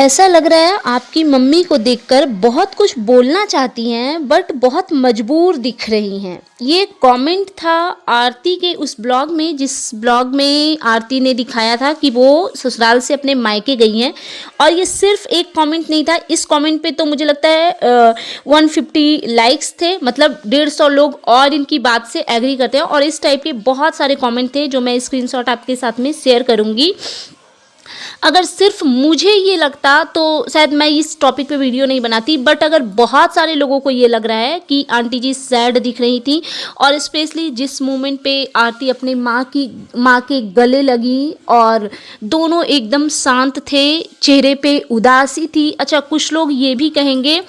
ऐसा लग रहा है आपकी मम्मी को देखकर बहुत कुछ बोलना चाहती हैं बट बहुत मजबूर दिख रही हैं। ये कमेंट था आरती के उस ब्लॉग में, जिस ब्लॉग में आरती ने दिखाया था कि वो ससुराल से अपने मायके गई हैं। और ये सिर्फ एक कमेंट नहीं था, इस कमेंट पे तो मुझे लगता है 150 लाइक्स थे, मतलब 150 लोग और इनकी बात से एग्री करते हैं। और इस टाइप के बहुत सारे कमेंट थे जो मैं स्क्रीनशॉट आपके साथ में शेयर करूँगी। अगर सिर्फ मुझे ये लगता तो शायद मैं इस टॉपिक पे वीडियो नहीं बनाती, बट अगर बहुत सारे लोगों को ये लग रहा है कि आंटी जी सैड दिख रही थी, और स्पेशली जिस मोमेंट पे आरती अपने माँ के गले लगी और दोनों एकदम शांत थे, चेहरे पे उदासी थी। अच्छा, कुछ लोग ये भी कहेंगे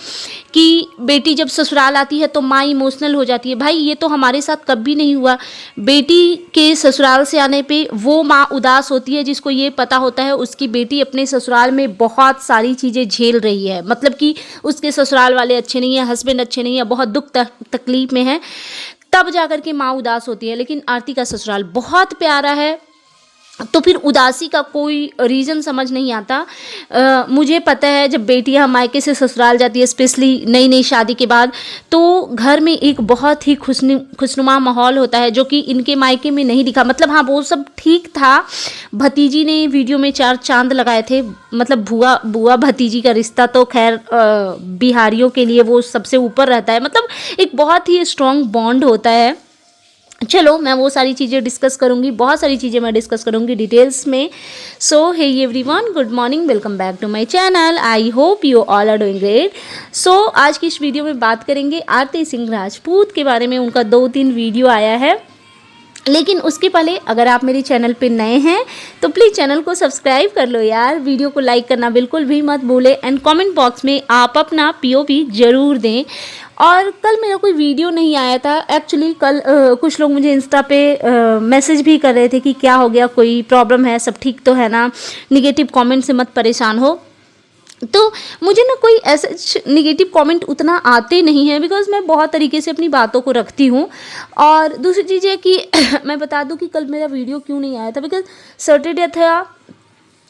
कि बेटी जब ससुराल आती है तो माँ इमोशनल हो जाती है। भाई, ये तो हमारे साथ कभी नहीं हुआ। बेटी के ससुराल से आने पे वो माँ उदास होती है जिसको ये पता होता है उसकी बेटी अपने ससुराल में बहुत सारी चीज़ें झेल रही है, मतलब कि उसके ससुराल वाले अच्छे नहीं है, हस्बैंड अच्छे नहीं है, बहुत दुख तकलीफ में है, तब जाकर के माँ उदास होती है। लेकिन आरती का ससुराल बहुत प्यारा है, तो फिर उदासी का कोई रीज़न समझ नहीं आता। मुझे पता है जब बेटियां मायके से ससुराल जाती है, स्पेशली नई नई शादी के बाद, तो घर में एक बहुत ही खुशनुमा माहौल होता है जो कि इनके मायके में नहीं दिखा। मतलब हाँ, वो सब ठीक था। भतीजी ने वीडियो में 4 चांद लगाए थे, मतलब बुआ भतीजी का रिश्ता तो खैर बिहारियों के लिए वो सबसे ऊपर रहता है, मतलब एक बहुत ही स्ट्रॉन्ग बॉन्ड होता है। चलो, मैं वो सारी चीज़ें डिस्कस करूँगी, बहुत सारी चीज़ें मैं डिस्कस करूँगी डिटेल्स में। So hey everyone, good morning, welcome back to my channel. I hope you all are doing great. So आज की इस वीडियो में बात करेंगे आरती सिंह राजपूत के बारे में। उनका 2-3 वीडियो आया है, लेकिन उसके पहले अगर आप मेरे चैनल पे नए हैं तो प्लीज़ चैनल को सब्सक्राइब कर लो यार। वीडियो को लाइक करना बिल्कुल भी मत भूलें, एंड कमेंट बॉक्स में आप अपना POV ज़रूर दें। और कल मेरा कोई वीडियो नहीं आया था एक्चुअली। कल कुछ लोग मुझे इंस्टा पे मैसेज भी कर रहे थे कि क्या हो गया, कोई प्रॉब्लम है, सब ठीक तो है ना, निगेटिव कमेंट से मत परेशान हो। तो मुझे ना कोई ऐसे निगेटिव कमेंट उतना आते नहीं हैं, बिकॉज़ मैं बहुत तरीके से अपनी बातों को रखती हूँ। और दूसरी चीज़ है कि मैं बता दूँ कि कल मेरा वीडियो क्यों नहीं आया था, बिकॉज़ सैटरडे था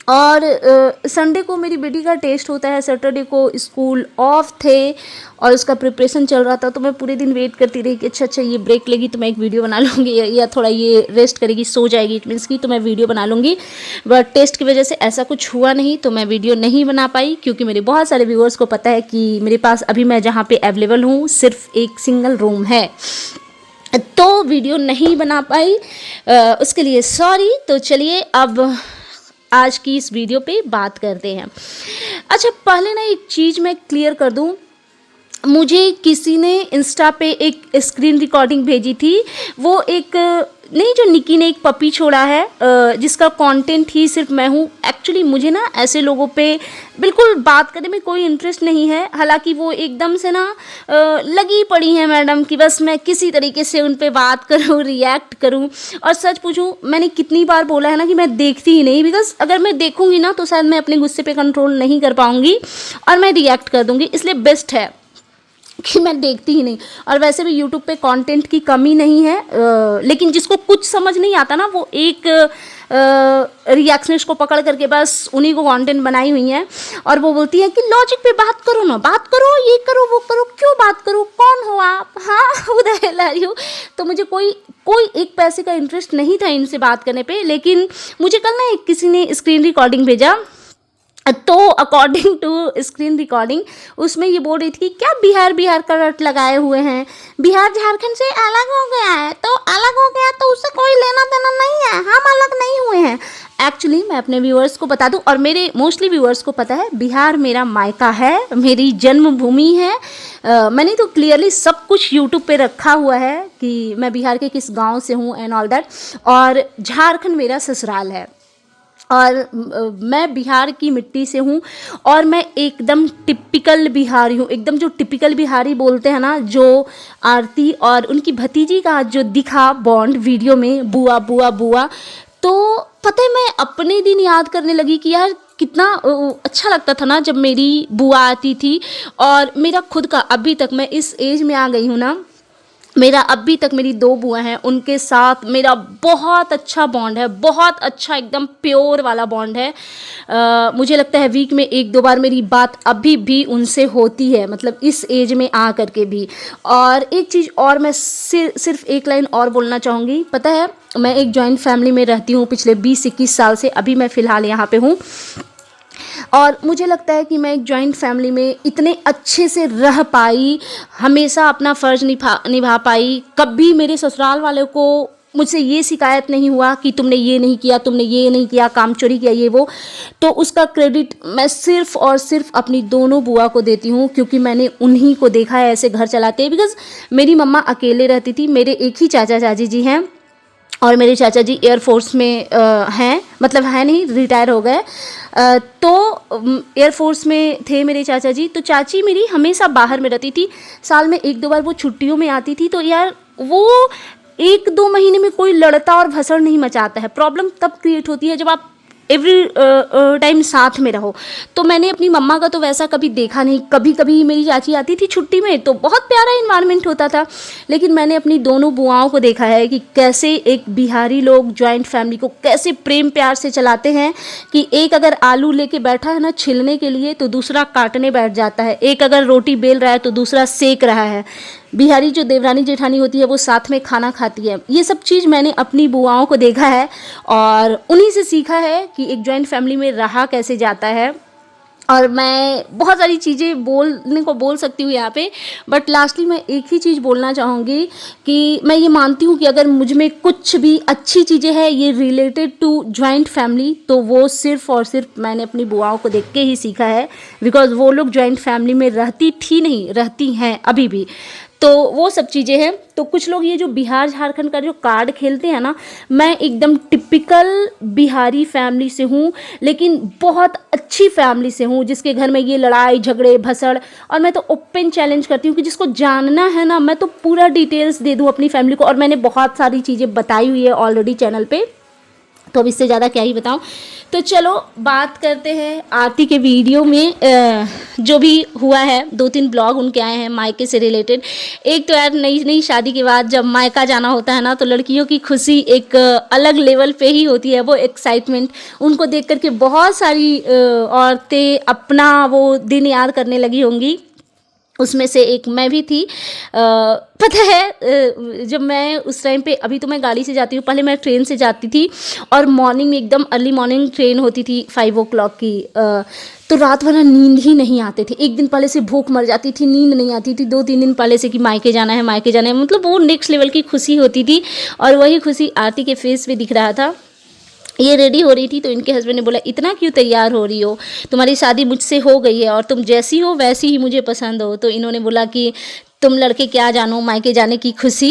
और संडे को मेरी बेटी का टेस्ट होता है, सैटरडे को स्कूल ऑफ थे और उसका प्रिपरेशन चल रहा था। तो मैं पूरे दिन वेट करती रही कि अच्छा ये ब्रेक लेगी तो मैं एक वीडियो बना लूँगी, या थोड़ा ये रेस्ट करेगी, सो जाएगी, इट मीन्स की तो मैं वीडियो बना लूँगी। बट टेस्ट की वजह से ऐसा कुछ हुआ नहीं, तो मैं वीडियो नहीं बना पाई, क्योंकि मेरे बहुत सारे व्यूअर्स को पता है कि मेरे पास अभी मैं जहाँ पे अवेलेबल हूँ सिर्फ एक सिंगल रूम है, तो वीडियो नहीं बना पाई। उसके लिए सॉरी। तो चलिए अब आज की इस वीडियो पे बात करते हैं। अच्छा, पहले ना एक चीज़ मैं क्लियर कर दूं, मुझे किसी ने इंस्टा पे एक स्क्रीन रिकॉर्डिंग भेजी थी। वो एक नहीं, जो निकी ने एक पपी छोड़ा है जिसका कंटेंट ही सिर्फ मैं हूँ। एक्चुअली मुझे ना ऐसे लोगों पे बिल्कुल बात करने में कोई इंटरेस्ट नहीं है। हालांकि वो एकदम से ना लगी पड़ी हैं मैडम कि बस मैं किसी तरीके से उन पे बात करूँ, रिएक्ट करूँ। और सच पूछूँ, मैंने कितनी बार बोला है ना कि मैं देखती ही नहीं, बिकॉज अगर मैं देखूँगी ना तो शायद मैं अपने गुस्से पे कंट्रोल नहीं कर पाऊँगी और मैं रिएक्ट कर दूँगी। इसलिए बेस्ट है कि मैं देखती ही नहीं। और वैसे भी यूट्यूब पे कंटेंट की कमी नहीं है, लेकिन जिसको कुछ समझ नहीं आता ना, वो एक रिएक्शनिस्ट को पकड़ करके बस उन्हीं को कंटेंट बनाई हुई है। और वो बोलती है कि लॉजिक पे बात करो ना, बात करो, ये करो, वो करो, क्यों बात करो, कौन हो आप, हाँ उधर ला रही हूँ। तो मुझे कोई एक पैसे का इंटरेस्ट नहीं था इनसे बात करने पे। लेकिन मुझे कल ना किसी ने स्क्रीन रिकॉर्डिंग भेजा, तो अकॉर्डिंग टू स्क्रीन रिकॉर्डिंग उसमें ये बोल रही थी कि क्या बिहार का रट लगाए हुए हैं, बिहार झारखंड से अलग हो गया है, तो अलग हो गया तो उससे कोई लेना देना नहीं है, हम अलग नहीं हुए हैं। एक्चुअली मैं अपने व्यूअर्स को बता दूं, और मेरे मोस्टली व्यूअर्स को पता है, बिहार मेरा मायका है, मेरी जन्मभूमि है। मैंने तो क्लियरली सब कुछ यूट्यूब पे रखा हुआ है कि मैं बिहार के किस गाँव से हूँ एंड ऑल दैट। और झारखंड मेरा ससुराल है, और मैं बिहार की मिट्टी से हूँ, और मैं एकदम टिपिकल बिहारी हूँ। एकदम जो टिपिकल बिहारी बोलते हैं ना, जो आरती और उनकी भतीजी का जो दिखा बॉन्ड वीडियो में, बुआ बुआ बुआ, तो पता है मैं अपने दिन याद करने लगी कि यार कितना अच्छा लगता था ना जब मेरी बुआ आती थी। और मेरा खुद का, अभी तक मैं इस एज में आ गई हूँ ना मेरा अभी तक मेरी 2 बुआ हैं, उनके साथ मेरा बहुत अच्छा बॉन्ड है, बहुत अच्छा एकदम प्योर वाला बॉन्ड है। मुझे लगता है वीक में 1-2 बार मेरी बात अभी भी उनसे होती है, मतलब इस एज में आ कर के भी। और एक चीज़ और मैं सिर्फ एक लाइन और बोलना चाहूँगी। पता है, मैं एक जॉइंट फैमिली में रहती हूँ पिछले 20-21 साल से, अभी मैं फ़िलहाल यहाँ पे हूँ। और मुझे लगता है कि मैं एक जॉइंट फैमिली में इतने अच्छे से रह पाई, हमेशा अपना फ़र्ज़ निभा पाई। कभी मेरे ससुराल वालों को मुझसे ये शिकायत नहीं हुआ कि तुमने ये नहीं किया, तुमने ये नहीं किया, काम चोरी किया, ये वो। तो उसका क्रेडिट मैं सिर्फ़ और सिर्फ अपनी दोनों बुआ को देती हूँ, क्योंकि मैंने उन्हीं को देखा है ऐसे घर चलाते हैं। बिकॉज़ मेरी मम्मा अकेले रहती थी, मेरे एक ही चाचा चाची जी हैं, और मेरे चाचा जी एयरफोर्स में हैं, मतलब है नहीं, रिटायर हो गए। तो एयरफोर्स में थे मेरे चाचा जी। तो चाची मेरी हमेशा बाहर में रहती थी, साल में 1-2 बार वो छुट्टियों में आती थी। तो यार वो 1-2 महीने में कोई लड़ता और भसड़ नहीं मचाता है। प्रॉब्लम तब क्रिएट होती है जब आप एवरी टाइम साथ में रहो। तो मैंने अपनी मम्मा का तो वैसा कभी देखा नहीं। कभी कभी मेरी चाची आती थी छुट्टी में तो बहुत प्यारा इन्वायरमेंट होता था, लेकिन मैंने अपनी दोनों बुआओं को देखा है कि कैसे एक बिहारी लोग जॉइंट फैमिली को कैसे प्रेम प्यार से चलाते हैं। कि एक अगर आलू लेके बैठा है ना छिलने के लिए, तो दूसरा काटने बैठ जाता है। एक अगर रोटी बेल रहा है तो दूसरा सेक रहा है। बिहारी जो देवरानी जेठानी होती है वो साथ में खाना खाती है। ये सब चीज़ मैंने अपनी बुआओं को देखा है और उन्हीं से सीखा है कि एक जॉइंट फैमिली में रहा कैसे जाता है। और मैं बहुत सारी चीज़ें बोल सकती हूँ यहाँ पे, बट लास्टली मैं एक ही चीज़ बोलना चाहूँगी कि मैं ये मानती हूँ कि अगर मुझ में कुछ भी अच्छी चीज़ें हैं ये रिलेटेड टू जॉइंट फैमिली, तो वो सिर्फ़ और सिर्फ मैंने अपनी बुआओं को देख के ही सीखा है। बिकॉज़ वो लोग जॉइंट फैमिली में रहती हैं अभी भी। तो वो सब चीज़ें हैं। तो कुछ लोग ये जो बिहार झारखंड का जो कार्ड खेलते हैं ना, मैं एकदम टिपिकल बिहारी फैमिली से हूँ, लेकिन बहुत अच्छी फैमिली से हूँ जिसके घर में ये लड़ाई झगड़े भसड़। और मैं तो ओपन चैलेंज करती हूँ कि जिसको जानना है ना, मैं तो पूरा डिटेल्स दे दूँ अपनी फैमिली को। और मैंने बहुत सारी चीज़ें बताई हुई है ऑलरेडी चैनल पे, तो अब इससे ज़्यादा क्या ही बताऊँ। तो चलो बात करते हैं आरती के वीडियो में जो भी हुआ है। 2-3 ब्लॉग उनके आए हैं मायके से रिलेटेड। एक तो यार नई शादी के बाद जब मायका जाना होता है ना, तो लड़कियों की खुशी एक अलग लेवल पे ही होती है। वो एक्साइटमेंट उनको देख करके बहुत सारी औरतें अपना वो दिन याद करने लगी होंगी। उसमें से एक मैं भी थी। पता है जब मैं उस टाइम पे, अभी तो मैं गाड़ी से जाती हूँ, पहले मैं ट्रेन से जाती थी और मॉर्निंग में एकदम अर्ली मॉर्निंग ट्रेन होती थी 5 o'clock की। तो रात भर नींद ही नहीं आते थे। एक दिन पहले से भूख मर जाती थी, नींद नहीं आती थी 2-3 दिन पहले से कि मायके जाना है मायके जाना है। मतलब वो नेक्स्ट लेवल की खुशी होती थी और वही खुशी आरती के फेस पे दिख रहा था। ये रेडी हो रही थी तो इनके हस्बैंड ने बोला, इतना क्यों तैयार हो रही हो, तुम्हारी शादी मुझसे हो गई है और तुम जैसी हो वैसी ही मुझे पसंद हो। तो इन्होंने बोला कि तुम लड़के क्या जानो मायके जाने की खुशी।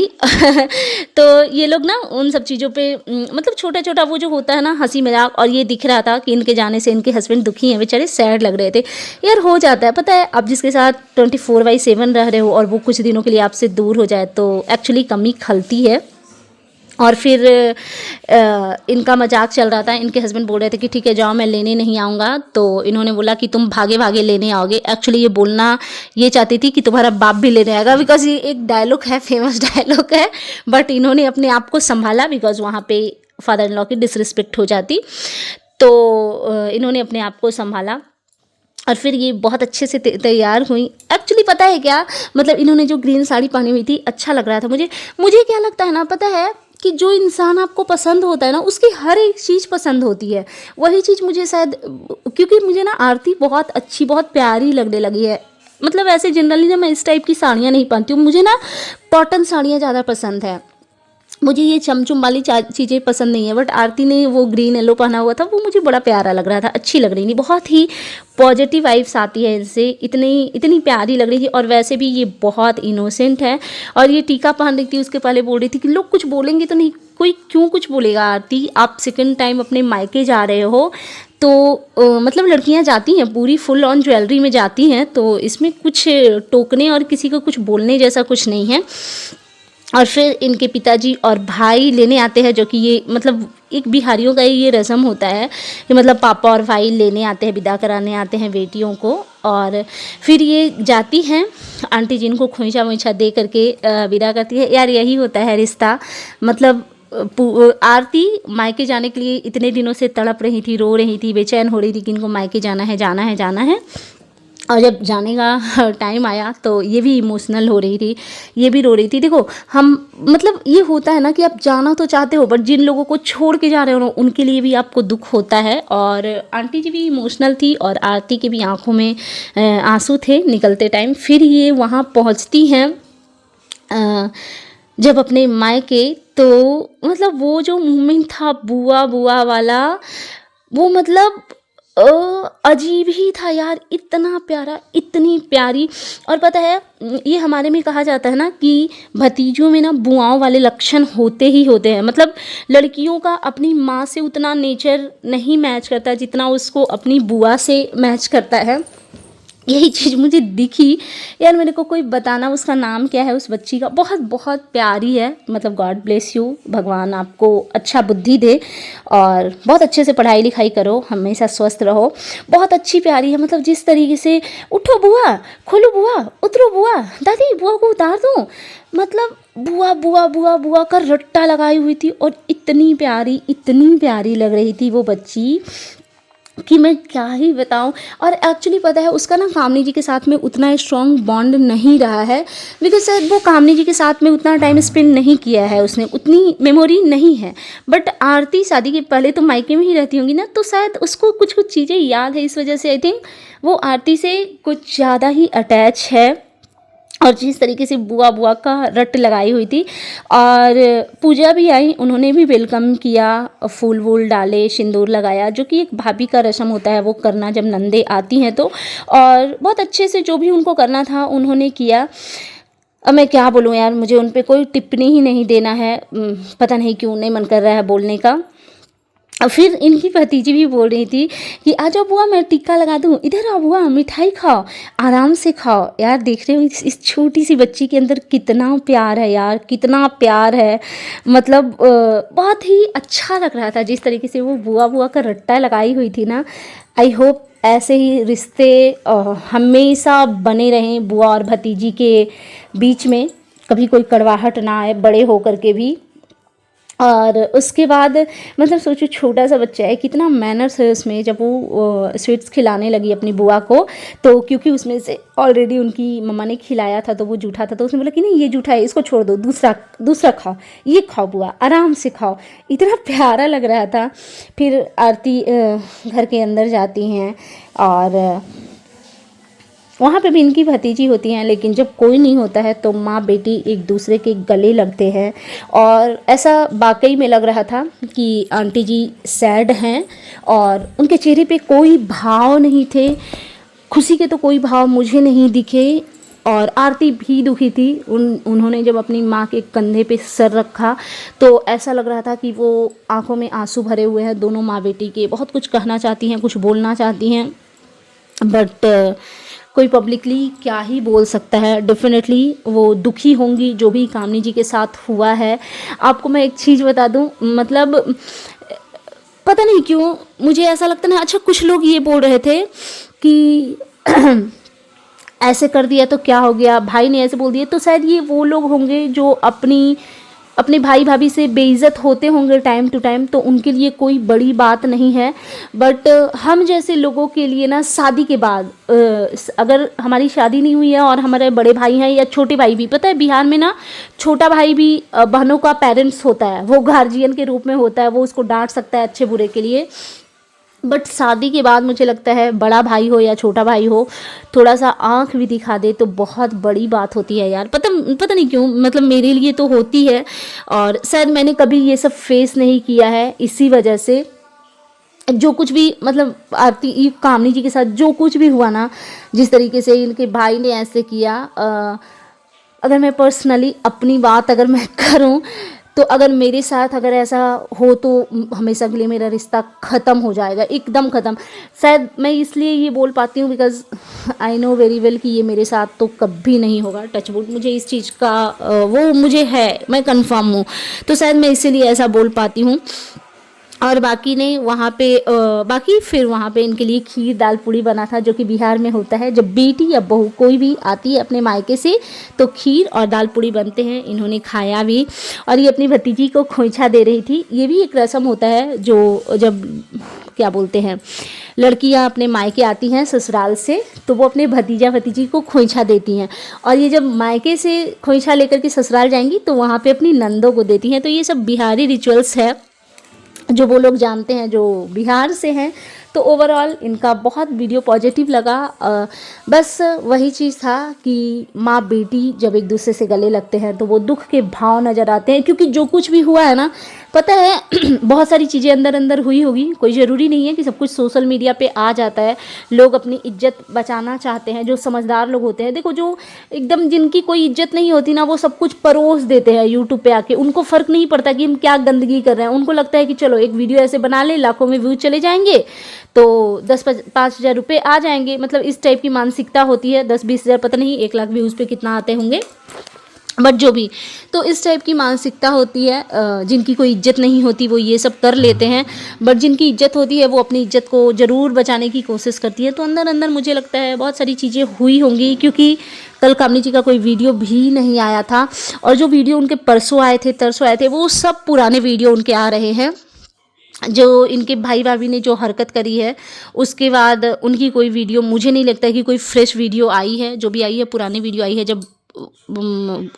तो ये लोग ना उन सब चीज़ों पे मतलब छोटा छोटा वो जो होता है ना हंसी मजाक। और ये दिख रहा था कि इनके जाने से इनके हस्बैंड दुखी हैं, बेचारे सैड लग रहे थे। यार हो जाता है, पता है, आप जिसके साथ 24/7 रह रहे हो और वो कुछ दिनों के लिए आपसे दूर हो जाए तो एक्चुअली कमी खलती है। और फिर इनका मजाक चल रहा था। इनके हस्बैंड बोल रहे थे कि ठीक है जाओ, मैं लेने नहीं आऊँगा। तो इन्होंने बोला कि तुम भागे भागे लेने आओगे। एक्चुअली ये बोलना ये चाहती थी कि तुम्हारा बाप भी लेने आएगा, बिकॉज ये एक डायलॉग है, फेमस डायलॉग है। बट इन्होंने अपने आप को संभाला बिकॉज वहाँ पे फादर इन लॉ की डिसरिस्पेक्ट हो जाती। तो इन्होंने अपने आप को संभाला और फिर ये बहुत अच्छे से तैयार हुई। एक्चुअली पता है क्या, मतलब इन्होंने जो ग्रीन साड़ी पहनी हुई थी अच्छा लग रहा था मुझे क्या लगता है ना, पता है कि जो इंसान आपको पसंद होता है ना, उसकी हर एक चीज़ पसंद होती है। वही चीज़ मुझे शायद, क्योंकि मुझे ना आरती बहुत अच्छी बहुत प्यारी लगने लगी है। मतलब ऐसे जनरली ना मैं इस टाइप की साड़ियाँ नहीं पहनती हूँ, मुझे ना कॉटन साड़ियाँ ज़्यादा पसंद है। मुझे ये चमचुम वाली चीज़ें पसंद नहीं है। बट आरती ने वो ग्रीन येलो पहना हुआ था, वो मुझे बड़ा प्यारा लग रहा था, अच्छी लग रही थी, बहुत ही पॉजिटिव वाइब्स आती है इनसे, इतनी प्यारी लग रही थी। और वैसे भी ये बहुत इनोसेंट है। और ये टीका पहन रही थी, उसके पहले बोल रही थी कि लोग कुछ बोलेंगे तो नहीं। कोई क्यों कुछ बोलेगा आरती, आप सेकंड टाइम अपने मायके जा रहे हो तो मतलब लड़कियां जाती हैं पूरी फुल ऑन ज्वेलरी में जाती हैं, तो इसमें कुछ टोकने और किसी को कुछ बोलने जैसा कुछ नहीं है। और फिर इनके पिताजी और भाई लेने आते हैं, जो कि ये मतलब एक बिहारियों का ये रस्म होता है कि मतलब पापा और भाई लेने आते हैं, विदा कराने आते हैं बेटियों को। और फिर ये जाती हैं, आंटी जी इनको खोइंचा वोइंचा दे करके विदा करती है। यार यही होता है रिश्ता, मतलब आरती मायके जाने के लिए इतने दिनों से तड़प रही थी, रो रही थी, बेचैन हो रही थी कि इनको मायके जाना है जाना है जाना है, और जब जाने का टाइम आया तो ये भी इमोशनल हो रही थी, ये भी रो रही थी। देखो हम मतलब ये होता है ना कि आप जाना तो चाहते हो, बट जिन लोगों को छोड़ के जा रहे हो उनके लिए भी आपको दुख होता है। और आंटी जी भी इमोशनल थी और आरती की भी आंखों में आंसू थे निकलते टाइम। फिर ये वहाँ पहुँचती हैं जब अपने मायके, तो मतलब वो जो मोमेंट था बुआ बुआ वाला, वो मतलब अजीब ही था यार, इतना प्यारा, इतनी प्यारी। और पता है ये हमारे में कहा जाता है ना कि भतीजों में ना बुआओं वाले लक्षण होते ही होते हैं। मतलब लड़कियों का अपनी माँ से उतना नेचर नहीं मैच करता जितना उसको अपनी बुआ से मैच करता है। यही चीज़ मुझे दिखी यार, मेरे को कोई बताना उसका नाम क्या है उस बच्ची का, बहुत बहुत प्यारी है। मतलब गॉड ब्लेस यू, भगवान आपको अच्छा बुद्धि दे और बहुत अच्छे से पढ़ाई लिखाई करो, हमेशा स्वस्थ रहो। बहुत अच्छी प्यारी है, मतलब जिस तरीके से उठो बुआ, खोलो बुआ, उतरो बुआ, दादी बुआ को उतार दो, मतलब बुआ बुआ बुआ बुआ का रट्टा लगाई हुई थी। और इतनी प्यारी लग रही थी वो बच्ची कि मैं क्या ही बताऊं। और एक्चुअली पता है उसका ना कामनी जी के साथ में उतना स्ट्रॉन्ग बॉन्ड नहीं रहा है, बिकॉज शायद वो कामनी जी के साथ में उतना टाइम स्पेंड नहीं किया है, उसने उतनी मेमोरी नहीं है। बट आरती शादी के पहले तो मायके में ही रहती होंगी ना, तो शायद उसको कुछ कुछ चीज़ें याद है, इस वजह से आई थिंक वो आरती से कुछ ज़्यादा ही अटैच है। और जिस तरीके से बुआ बुआ का रट लगाई हुई थी। और पूजा भी आई, उन्होंने भी वेलकम किया, फूल वूल डाले, सिंदूर लगाया, जो कि एक भाभी का रस्म होता है वो करना जब नंदे आती हैं तो। और बहुत अच्छे से जो भी उनको करना था उन्होंने किया। अब मैं क्या बोलूँ यार, मुझे उन पर कोई टिप्पणी ही नहीं देना है, पता नहीं क्यों नहीं मन कर रहा है बोलने का। और फिर इनकी भतीजी भी बोल रही थी कि आ जाओ बुआ मैं टिक्का लगा दूँ, इधर आओ बुआ मिठाई खाओ, आराम से खाओ। यार देख रहे हो इस छोटी सी बच्ची के अंदर कितना प्यार है यार, कितना प्यार है। मतलब बहुत ही अच्छा लग रहा था जिस तरीके से वो बुआ बुआ का रट्टा लगाई हुई थी ना। आई होप ऐसे ही रिश्ते हमेशा बने रहें बुआ और भतीजी के बीच में, कभी कोई कड़वाहट ना आए बड़े होकर के भी। और उसके बाद मतलब सोचो छोटा सा बच्चा है, कितना मैनर्स है उसमें। जब वो स्वीट्स खिलाने लगी अपनी बुआ को, तो क्योंकि उसमें से ऑलरेडी उनकी मम्मा ने खिलाया था तो वो जूठा था, तो उसने बोला कि नहीं ये जूठा है, इसको छोड़ दो, दूसरा खाओ, ये खाओ बुआ, आराम से खाओ। इतना प्यारा लग रहा था। फिर आरती घर के अंदर जाती हैं और वहाँ पे भी इनकी भतीजी होती हैं, लेकिन जब कोई नहीं होता है तो माँ बेटी एक दूसरे के गले लगते हैं। और ऐसा वाकई में लग रहा था कि आंटी जी सैड हैं और उनके चेहरे पे कोई भाव नहीं थे, खुशी के तो कोई भाव मुझे नहीं दिखे। और आरती भी दुखी थी। उन्होंने जब अपनी माँ के कंधे पे सर रखा तो ऐसा लग रहा था कि वो आंखों में आंसू भरे हुए हैं दोनों माँ बेटी के, बहुत कुछ कहना चाहती हैं, कुछ बोलना चाहती हैं, बट कोई पब्लिकली क्या ही बोल सकता है। डेफिनेटली वो दुखी होंगी जो भी कामनी जी के साथ हुआ है। आपको मैं एक चीज़ बता दूं, मतलब पता नहीं क्यों मुझे ऐसा लगता ना, अच्छा कुछ लोग ये बोल रहे थे कि ऐसे कर दिया तो क्या हो गया, भाई ने ऐसे बोल दिया, तो शायद ये वो लोग होंगे जो अपने भाई भाभी से बेइज्जत होते होंगे टाइम टू टाइम, तो उनके लिए कोई बड़ी बात नहीं है। बट हम जैसे लोगों के लिए ना, शादी के बाद अगर हमारी शादी नहीं हुई है और हमारे बड़े भाई हैं या छोटे भाई भी, पता है बिहार में ना छोटा भाई भी बहनों का पेरेंट्स होता है, वो गार्जियन के रूप में होता है, वो उसको डांट सकता है अच्छे बुरे के लिए। बट शादी के बाद मुझे लगता है बड़ा भाई हो या छोटा भाई हो, थोड़ा सा आँख भी दिखा दे तो बहुत बड़ी बात होती है यार। पता नहीं क्यों, मतलब मेरे लिए तो होती है और शायद मैंने कभी ये सब फेस नहीं किया है, इसी वजह से जो कुछ भी मतलब आरती कामनी जी के साथ जो कुछ भी हुआ ना, जिस तरीके से इनके भाई ने ऐसे किया, अगर मैं पर्सनली अपनी बात अगर मैं करूं तो अगर मेरे साथ अगर ऐसा हो तो हमेशा के लिए मेरा रिश्ता ख़त्म हो जाएगा, एकदम ख़त्म। शायद मैं इसलिए ये बोल पाती हूँ because I know very well कि ये मेरे साथ तो कभी नहीं होगा, टचवुड। मुझे इस चीज़ का वो मुझे है, मैं कंफर्म हूँ, तो शायद मैं इसीलिए ऐसा बोल पाती हूँ। और बाकी ने वहाँ पे बाकी फिर वहाँ पे इनके लिए खीर दाल पूड़ी बना था, जो कि बिहार में होता है जब बेटी या बहू कोई भी आती है अपने मायके से तो खीर और दाल पूड़ी बनते हैं। इन्होंने खाया भी और ये अपनी भतीजी को खोइछा दे रही थी। ये भी एक रस्म होता है जो जब क्या बोलते हैं लड़कियां अपने मायके आती हैं ससुराल से तो वो अपने भतीजा भतीजी को खोइछा देती हैं, और ये जब मायके से खोइछा लेकर के ससुराल जाएंगी तो वहाँ पे अपनी नंदों को देती हैं। तो ये सब बिहारी रिचुअल्स है जो वो लोग जानते हैं जो बिहार से हैं। तो ओवरऑल इनका बहुत वीडियो पॉजिटिव लगा। बस वही चीज़ था कि माँ बेटी जब एक दूसरे से गले लगते हैं तो वो दुख के भाव नज़र आते हैं, क्योंकि जो कुछ भी हुआ है ना, पता है बहुत सारी चीज़ें अंदर अंदर हुई होगी, कोई ज़रूरी नहीं है कि सब कुछ सोशल मीडिया पे आ जाता है। लोग अपनी इज्जत बचाना चाहते हैं, जो समझदार लोग होते हैं, देखो जो एकदम जिनकी कोई इज्जत नहीं होती ना, वो सब कुछ परोस देते हैं यूट्यूब पे आके। उनको फ़र्क नहीं पड़ता कि हम क्या गंदगी कर रहे हैं, उनको लगता है कि चलो एक वीडियो ऐसे बना ले, लाखों में व्यूज चले जाएंगे तो 5,000 रुपये आ जाएंगे। मतलब इस टाइप की मानसिकता होती है। 10-20 हज़ार पता नहीं 1 लाख व्यूज़ पे कितना आते होंगे, बट जो भी, तो इस टाइप की मानसिकता होती है। जिनकी कोई इज्जत नहीं होती वो ये सब कर लेते हैं, बट जिनकी इज्जत होती है वो अपनी इज्जत को ज़रूर बचाने की कोशिश करती है। तो अंदर अंदर मुझे लगता है बहुत सारी चीज़ें हुई होंगी, क्योंकि कल कामनी जी का कोई वीडियो भी नहीं आया था, और जो वीडियो उनके परसों आए थे वो सब पुराने वीडियो उनके आ रहे हैं। जो इनके भाई भाभी ने जो हरकत करी है उसके बाद उनकी कोई वीडियो मुझे नहीं लगता है कि कोई फ्रेश वीडियो आई है। जो भी आई है पुरानी वीडियो आई है। जब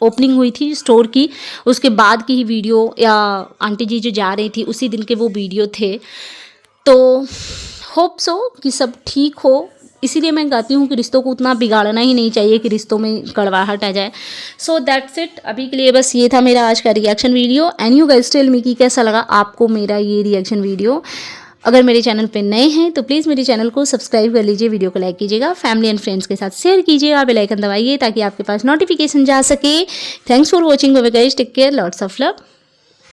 ओपनिंग हुई थी स्टोर की उसके बाद की ही वीडियो, या आंटी जी जो जा रही थी उसी दिन के वो वीडियो थे। तो होप सो कि सब ठीक हो। इसीलिए मैं कहती हूँ कि रिश्तों को उतना बिगाड़ना ही नहीं चाहिए कि रिश्तों में कड़वाहट आ जाए। So that's it. अभी के लिए बस ये था मेरा आज का reaction video. And you guys tell me कि कैसा लगा आपको मेरा ये रिएक्शन वीडियो। अगर मेरे चैनल पे नए हैं तो प्लीज़ मेरे चैनल को सब्सक्राइब कर लीजिए, वीडियो को लाइक कीजिएगा, फैमिली एंड फ्रेंड्स के साथ शेयर कीजिए और बेल आइकन दबाइए ताकि आपके पास नोटिफिकेशन जा सके। Thanks for watching, bye guys, take care, lots of love.